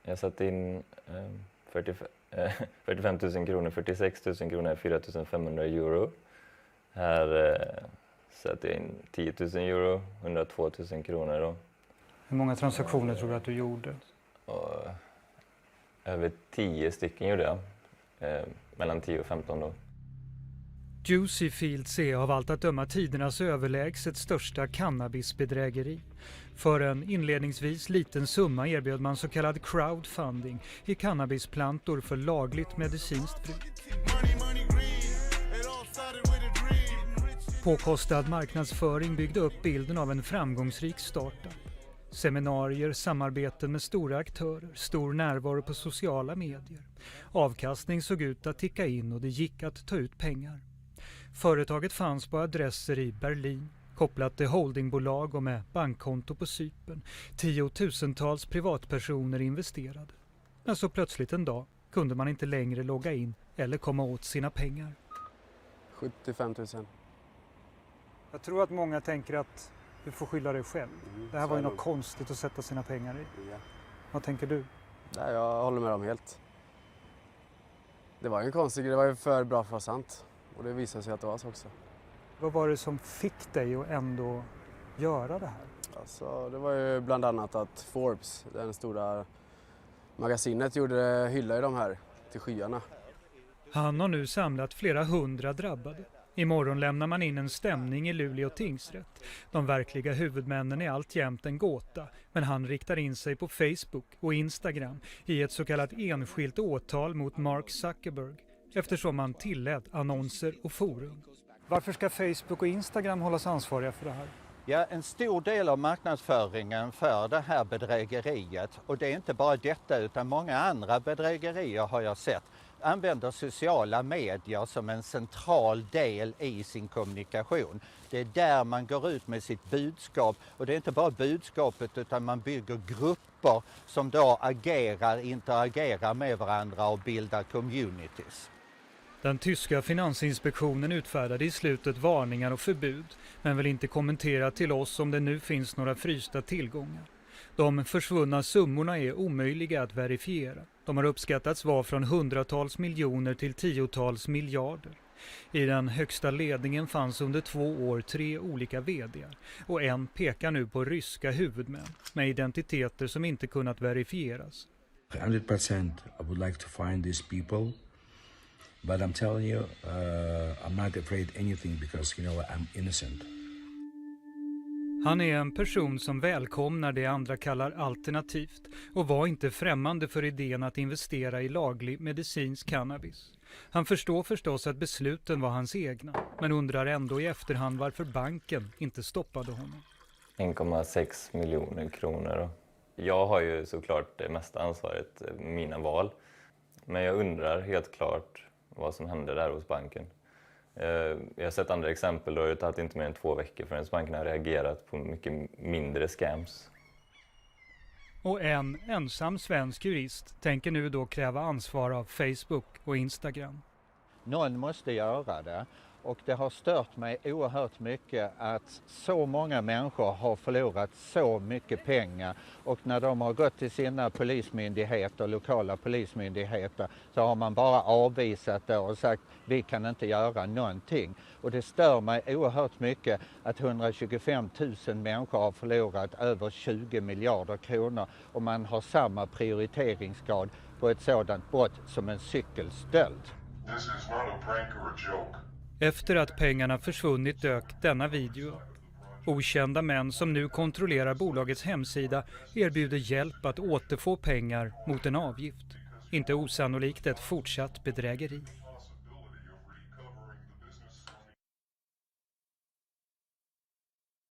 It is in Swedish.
Jag satte in 45 000 kronor, 46 000 kronor, 4 500 euro. Här satte jag in 10 000 euro, 102 000 kronor då. Hur många transaktioner tror du att du gjorde? Och över 10 stycken gjorde jag. Mellan 10 och 15 då. Juicy Fields är av allt att döma tidernas överlägset största cannabisbedrägeri. För en inledningsvis liten summa erbjöd man så kallad crowdfunding i cannabisplantor för lagligt medicinskt bruk. Påkostad marknadsföring byggde upp bilden av en framgångsrik startup. Seminarier, samarbeten med stora aktörer, stor närvaro på sociala medier. Avkastning såg ut att ticka in och det gick att ta ut pengar. Företaget fanns på adresser i Berlin, kopplat till holdingbolag och med bankkonto på Cypern. 10 000-tals privatpersoner investerade. Men så plötsligt en dag kunde man inte längre logga in eller komma åt sina pengar. 75 000. Jag tror att många tänker att du får skylla dig själv. Det här var ju något konstigt att sätta sina pengar i. Ja. Vad tänker du? Nej, jag håller med dem helt. Det var ju en konstig grej, det var ju för bra för att vara sant. Och det visade sig att det var så också. Vad var det som fick dig att ändå göra det här? Alltså, det var ju bland annat att Forbes, den stora magasinet, hyllade de här till skyarna. Han har nu samlat flera 100 drabbade. Imorgon lämnar man in en stämning i Luleå tingsrätt. De verkliga huvudmännen är alltjämt en gåta, men han riktar in sig på Facebook och Instagram i ett så kallat enskilt åtal mot Mark Zuckerberg, eftersom han tillät annonser och forum. Varför ska Facebook och Instagram hållas ansvariga för det här? Ja, en stor del av marknadsföringen för det här bedrägeriet, och det är inte bara detta utan många andra bedrägerier har jag sett, använder sociala medier som en central del i sin kommunikation. Det är där man går ut med sitt budskap, och det är inte bara budskapet utan man bygger grupper som då interagerar med varandra och bildar communities. Den tyska finansinspektionen utfärdade i slutet varningar och förbud, men vill inte kommentera till oss om det nu finns några frysta tillgångar. De försvunna summorna är omöjliga att verifiera. De har uppskattats vara från hundratals miljoner till tiotals miljarder. I den högsta ledningen fanns under 2 år 3 olika vd:ar, och en pekar nu på ryska huvudmän med identiteter som inte kunnat verifieras. 100% I would like to find these people. But I'm telling you, I'm not afraid anything because, you know, I'm innocent. Han är en person som välkomnar det andra kallar alternativt och var inte främmande för idén att investera i laglig medicinsk cannabis. Han förstår förstås att besluten var hans egna, men undrar ändå i efterhand varför banken inte stoppade honom. 1,6 miljoner kronor då. Jag har ju såklart det mesta ansvaret, mina val. Men jag undrar helt klart vad som hände där hos banken. Jag har sett andra exempel då det har tagit inte mer än 2 veckor förrän banken har reagerat på mycket mindre scams. Och en ensam svensk jurist tänker nu då kräva ansvar av Facebook och Instagram. Någon måste göra det, och det har stört mig oerhört mycket att så många människor har förlorat så mycket pengar, och när de har gått till sina polismyndigheter, lokala polismyndigheter, så har man bara avvisat det och sagt vi kan inte göra någonting. Och det stör mig oerhört mycket att 125 000 människor har förlorat över 20 miljarder kronor, och man har samma prioriteringsgrad på ett sådant brott som en cykelstöld. This is not a prank or a joke. Efter att pengarna försvunnit dök denna video upp. Okända män som nu kontrollerar bolagets hemsida erbjuder hjälp att återfå pengar mot en avgift. Inte osannolikt ett fortsatt bedrägeri.